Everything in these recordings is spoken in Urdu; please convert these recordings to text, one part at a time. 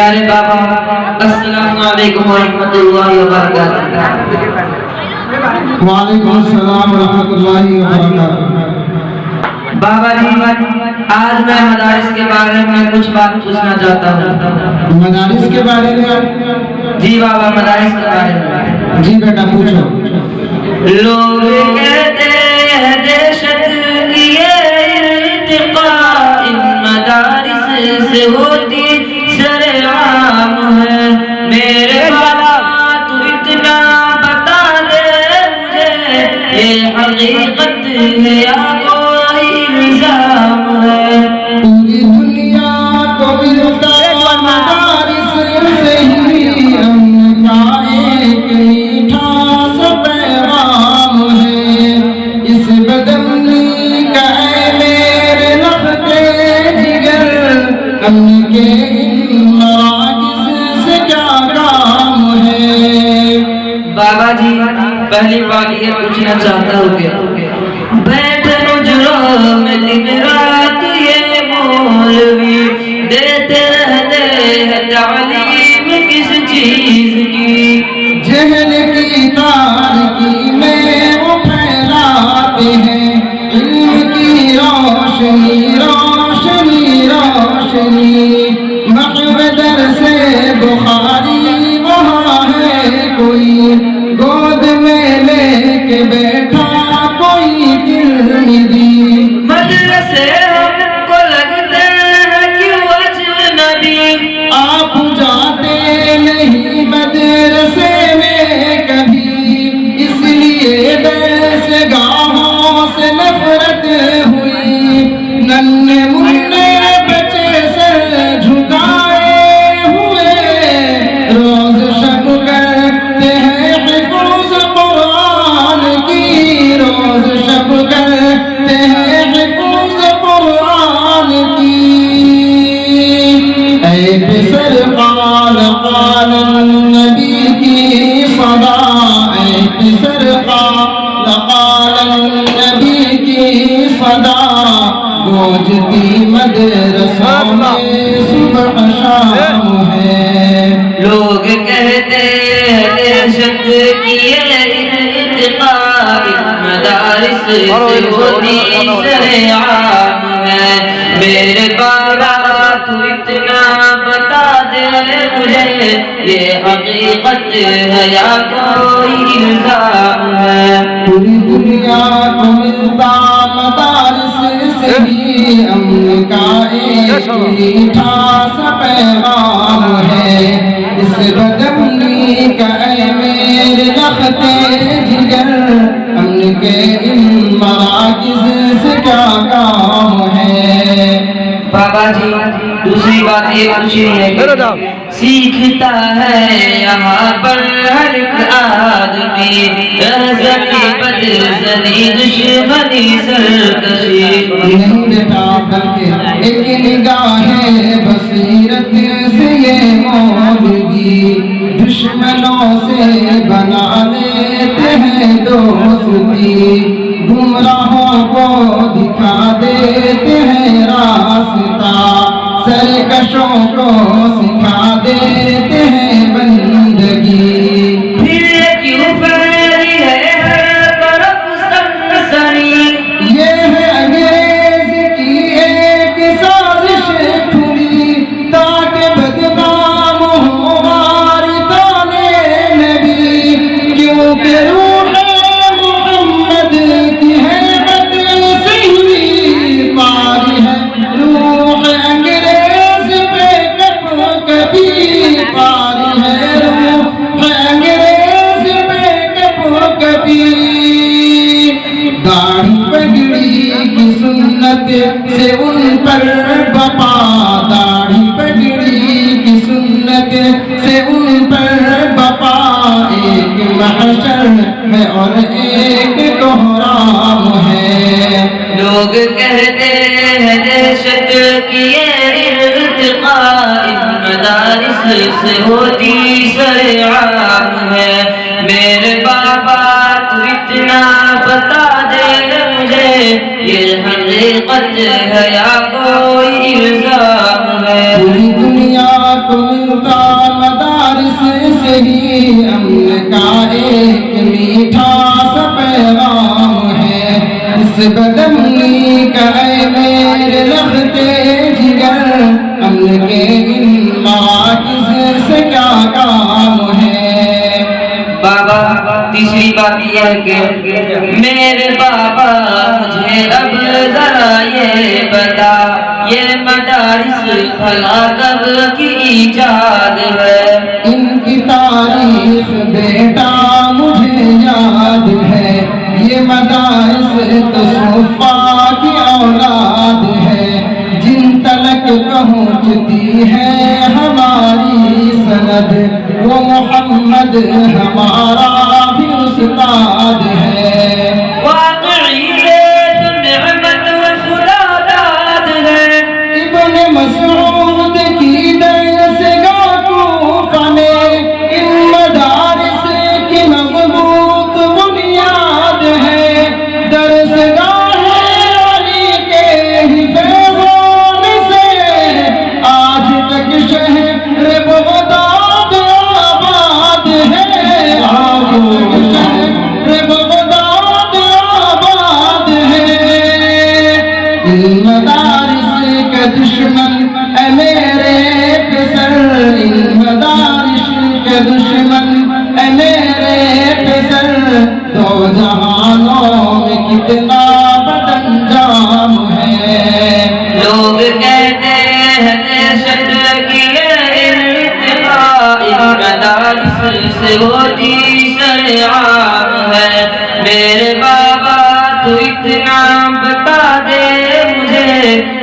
پیارے بابا السلام علیکم ورحمۃ اللہ وبرکاتہ۔ وعلیکم السلام ورحمۃ اللہ وبرکاتہ۔ بابا جی آج میں مدارس کے بارے میں کچھ بات پوچھنا چاہتا ہوں۔ مدارس کے بارے میں؟ جی بابا مدارس کے بارے میں۔ جی بیٹا پوچھو۔ لوگ کہتے ہیں دہشت کی ارتقاء ان مدارس سے ہوتی سرعام ہے، میرے بابا تو اتنا بتا دے مجھے یہ حقیقت ہے یا کوئی الزام ہے؟ پوری دنیا کو ملتا مدارس سے ہی امن کا ایک میٹھا سا پیغام ہے، اس بدمنی کا اے میرے لخت جگر امن کے ان مراکز سے کیا کام ہے؟ بابا جی پہلی بات یہ پوچھنا چاہتا ہوں کہ بیٹھے حجروں میں دن رات یہ مولوی دیتے رہتے ہیں تعلیم کس چیز کی؟ جہل کی تاریکی میں وہ پھیلاتے ہیں علم کی روشنی روشنی روشنی، محو درس بخاری وہاں ہے کوئی گود میں لے کے بیٹھا کوئی ترمذی، مدرسے ہم کو لگتے ہیں کیوں اجنبی؟ آپ جاتے نہیں مدرسے میں کبھی، اس لیے درس گاہوں سے نفرت ہوئی، ننھے منھے بچے سر جھکائے ہوئے روز شب کرتے ہیں حفظ قرآن کی، روز شب کرتے ہیں حفظ قرآن کی۔ اے پسر قال قال النبی کی صدا، اے پسر قال قال النبی کی صدا، گونجتی مدرسوں میں صبح شام ہے۔ لوگ کہتے ہیں دہشت کی ارتقاء مدارس سے ہوتی سرعام ہے، میرے بابا تو اتنا بتا دے مجھے یہ حقیقت ہے یا کوئی الزام ہے؟ پوری دنیا کو ملتا مدارس سے ہی امن کا ایک میٹھا سا پیغام ہے، اس بدمنی کا اے میرے لخت جگر امن کے ان مراکز سے کیا کام ہے؟ بابا جی دوسری بات یہ پوچھنی ہے کہ سیکھتا ہے یہاں پر ہر ایک آدمی رہزنی بدزنی دشمنی سرکشی؟ نہیں بیٹا بلکہ ایک نگاہ بصیرت سے یہ مولوی دشمنوں سے بنا لیتے ہیں دوستی، گمراہوں کو دکھا دیتے ہیں راستہ، سرکشوں کو سکھا دیتے ہیں بندگی۔ پھر کیوں پھیلی ہے ہر طرف سنسنی؟ یہ ہے انگریز کی ایک سازش کھلی تاکہ بدنام ہو وارثان نبی، کیونکہ روح محمد کی ہیبت سے ہی پاری ہے روح انگریز پہ کبھی پاری ہے، روح انگریز پہ کبھی۔ داڑھی پگڑی کی سنت سے ان پر بپا، داڑھی پگڑی کی سنت سے ان پر بپا، ایک محشر ہے اور ایک کوہرام ہے۔ لوگ کہتے ہیں دہشت کی ارتقاء مدارس سے ہوتی سرعام ہے، میرے بابا تو اتنا بتا دے مجھے یہ حقیقت ہے یا کوئی الزام ہے؟ پوری دنیا کو گزرتا مدارس سے ہی امن کا ایک میٹھا سا پیغام ہے، اس بدمنی کا اے میرے لختے جگر، امن کے ان مراکز سے کیا کام ہے؟ بابا تیسری بات یہ ہے کہ میرے بابا مجھے اب ذرا یہ بتا، یہ مدارس بھلا کب کی ایجاد ہے؟ ان کی تاریخ بیٹا مجھے یاد ہے، یہ مدارس تو صفا کی اولاد ہے، جن تلک پہنچتی ہے ہماری سند، وہ محمد ہمارا بھی استاد ہے۔ واقعی یہ تو نعمت خدا داد ہے، ابن مسعود کی درس گاہ کوفہ میں ان مدارس کی مضبوط بنیاد ہے، درس گاہ علی کے ہی فیضان سے آج تک شہر بغداد آباد ہے، آج تک شہر بغداد آباد ہے۔ ان مدارس کا دشمن اے میرے پسر، ان مدارس کا دشمن اے میرے پسر، دو جہانوں میں کتنا بد انجام ہے۔ لوگ کہتے ہیں دہشت کی ارتقاء ان مدارس سے ہوتی شرعام ہے، میرے بابا تو اتنا بتا دے مجھے،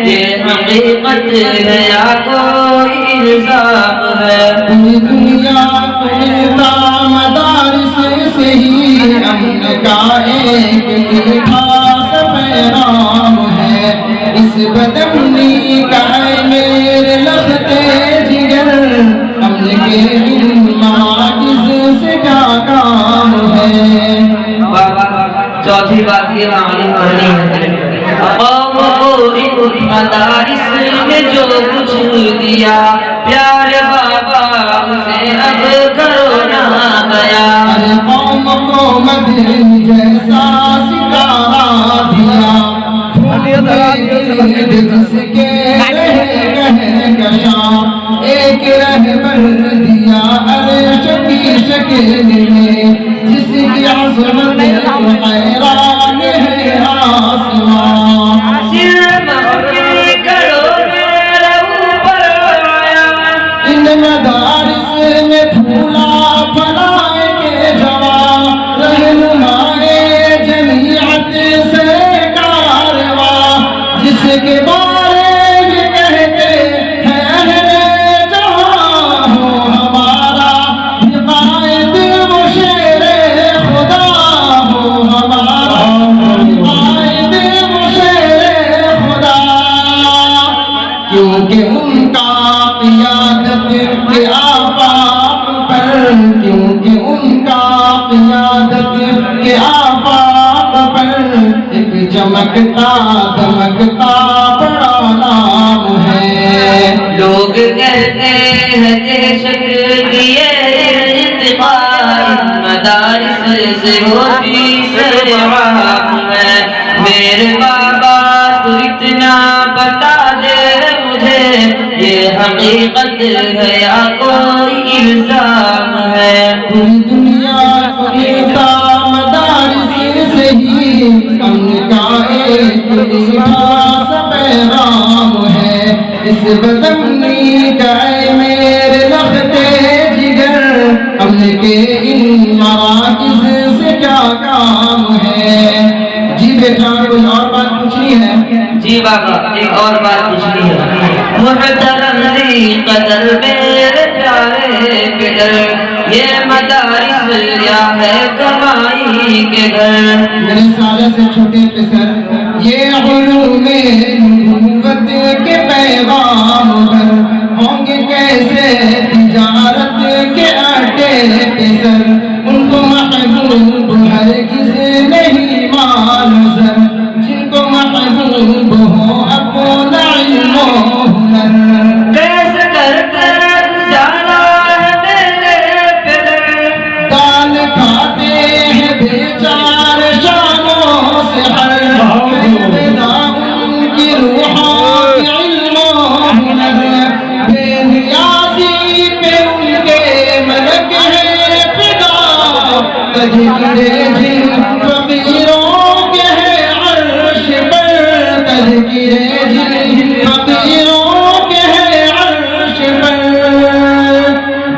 یہ حقیقت ہے یا کوئی الزام ہے؟ پوری دنیا کو ملتا مدارس سے ہی امن کا ایک میٹھا سا پیغام ہے، اس بدمنی کا اے میرے لختے جگر، امن کے ان مراکز سے کیا کام ہے؟ بابا چوتھی بات یہ معلوم کرنی ہے، قوم کو ان مدارس نے جو کچھ دیا، پیارے بابا اسے اب کرو نہ گیا۔ ہر قوم کو مدین جیسا ستارہ دیا، جس کے کہکشاں ایک رہبر دیا عرش کی شکل میں، جس کی عظمت حیران ہے آسمان۔ ان مدارس میں پھولا پھلائے کے جوان، رہنمائے جمیعت سے کارواں، جس کے بارے میں کہتے ہیں اہل جہاں، ہو ہمارا بھی قائد وہ شیر خدا، ہو ہمارا بھی قائد وہ شیر خدا، کیونکہ ان کا قیادت کے آفاق پر، کیونکہ ان کا قیادت کے آفاق پر ایک چمکتا دمکتا بڑا نام ہے۔ لوگ کہتے ہیں دہشت کی ارتقاء ان مدارس سے ہوتی شرعام ہے، میرے بابا تو اتنا بتا دے مجھے، یہ حقیقت ہے یا کوئی الزام ہے؟ پوری دنیا کو ملتا مدارس سے ہی امن کا ایک میٹھا سا پیغام ہے، اس بدمنی کا اے میرے لختے جگر، امن کے ان مراکز سے کیا کام ہے؟ جی بیٹا کوئی اور بات پوچھنی ہے؟ جی بابا ایک اور بات پوچھنی ہے، محترم ذی قدر میرے پیارے پدر، یہ مدارس یا ہے کمائی کے گھر؟ میرے سالے سے چھوٹے پسر، یہ علوم نبوت کے پیغام پر ہوں گے کیسے تجارت کے اڈے پسر، ان کو محبوب ہرگز نہیں معلوم، جن کو محبوب ہو اپنا علم و ہنر، کیسے کر کر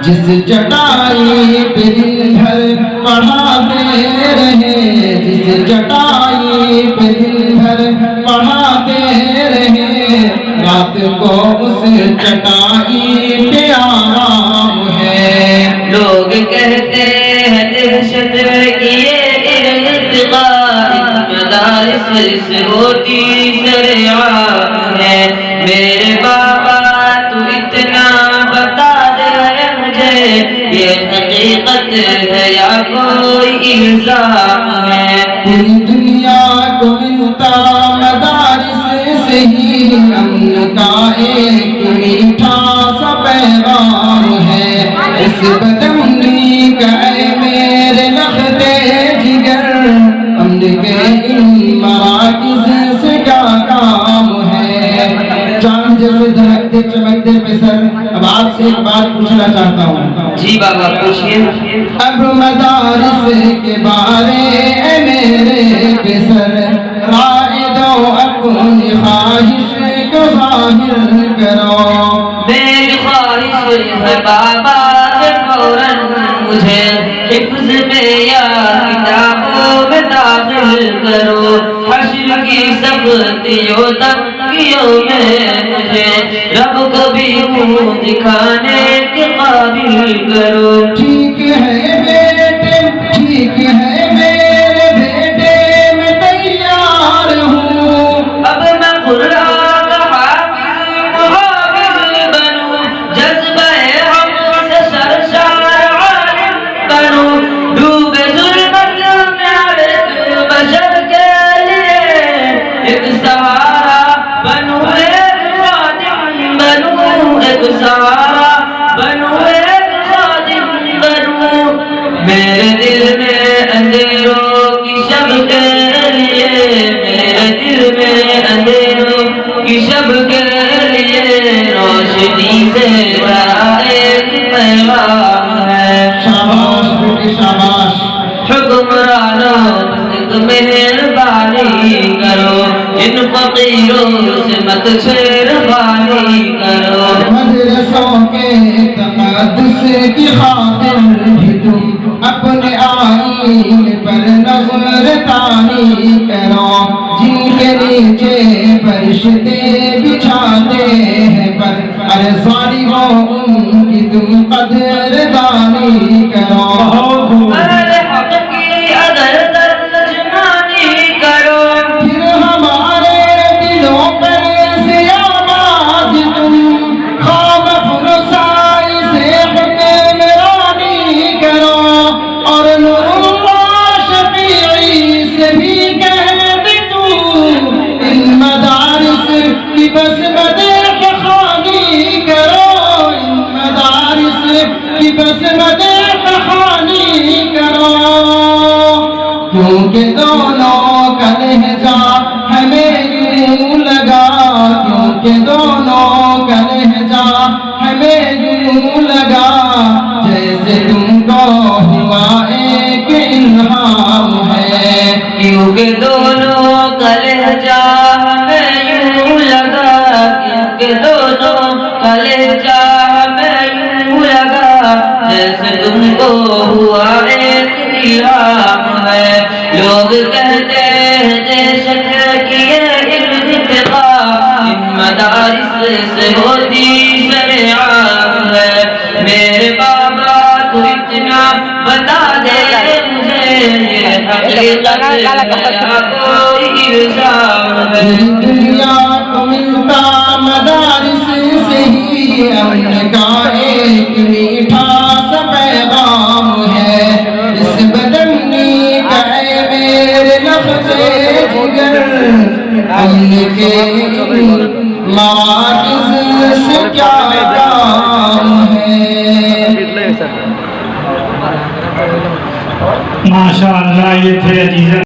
جس چٹائی پہ دن بھر پڑھاتے رہے، جس چٹائی پہ دن بھر پڑھاتے رہے، رات کو اس چٹائی پہ آرام ہے۔ لوگ کہتے ہیں دہشت کی یہ ارتقاء مدارس سے ہوتی سرعام ہے۔ میرے بابا تو اتنا بتا دے مجھے، یہ حقیقت ہے یا کوئی الزام ہے؟ پوری دنیا کو ملتا مدارس سے ہی امن کا ایک میٹھا سا پیغام ہے۔ اس بدمنی کا اے میرے لختے جگر، امن کے ان مراکز سے کیا کام ہے؟ چاند جیسے دھڑکتے چمکتے پہ سر، اب آپ سے ایک بات پوچھنا چاہتا ہوں۔ جی بابا پوچھئے۔ اب مدارس کے بارے اے میرے پسر، رائے دو اپنی خواہش کو ظاہر کرو۔ میری خواہش ہے بابا کہ فوراً مجھے حفظ میں یا کتابوں میں داخل کرو، حشر کی سختیوں تنگیوں میں مجھے رب کو بھی منہ دکھانے کے قابل کرو۔ ٹھیک ہے بیٹے، ٹھیک ہے میرے بیٹے، میں تیار ہوں۔ اب میں قرآن کا حافظ بنوں، جذبہ حق سے سرشار عالم بنوں، ڈوبے ظلمت میں ہر ایک بشر کے لیے ایک سہارا بنوں، ایک خادم بنوں، ایک سہارا بنوں، ایک خادم بنوں۔ میرے دل میں اندھیروں کی شب کے لیے، میرے دل میں اندھیروں کی شب کے لیے روشنی سے بھرا ایک پیغام ہے۔ شاباش بیٹے شاباش۔ حکمرانوں بس مہربانی کرو، ان فقیروں سے مت چھیڑخانی کرو۔ مدرسوں کے تقدس کی خاطر بھی تم اپنے آئین پر نظر ثانی کرو، جن کے نیچے فرشتے بچھاتے ہیں پر ارے ظالموں ان کی تم قدردانی کرو۔ اہل حق کی اگر ترجمانی کرو، پھر ہمارے دلوں پر سے آواز تم خواب فرسائی سے حکمرانی کرو، اور نور اللہ شفیعی سے بھی کہہ دے تو ان مدارس کی بس مدح خوانی کرو، ان مدارس کی بس مدح خوانی کرو، کیونکہ دونوں کا لہجہ ہمیں یوں لگا، کیونکہ دونوں کا لہجہ ہمیں یوں لگا، جیسے تم کو ہوا ایک الہام ہے۔ کیونکہ دونوں کا لہجہ ہمیں یوں لگا، کیونکہ دونوں کا لہجہ ہمیں یوں لگا، جیسے تم کو ہوا ایک الہام ہے۔ لوگ کہتے ہیں دہشت کی یہ ارتقاء ان مدارس سے ہوتی سرعام ہے۔ میرے بابا تو اتنا بتا دے مجھے، یہ حقیقت ہے یا کوئی الزام ہے؟ دنیا کو ملتا مدارس سے ہی امن کا ایک میٹھا سا پیغام ہے۔ اس بدمنی کا اے میرے لفظ جگر، امن کے مراکز سے کیا کام ہے؟ ماشاءاللہ یہ تھے عزیز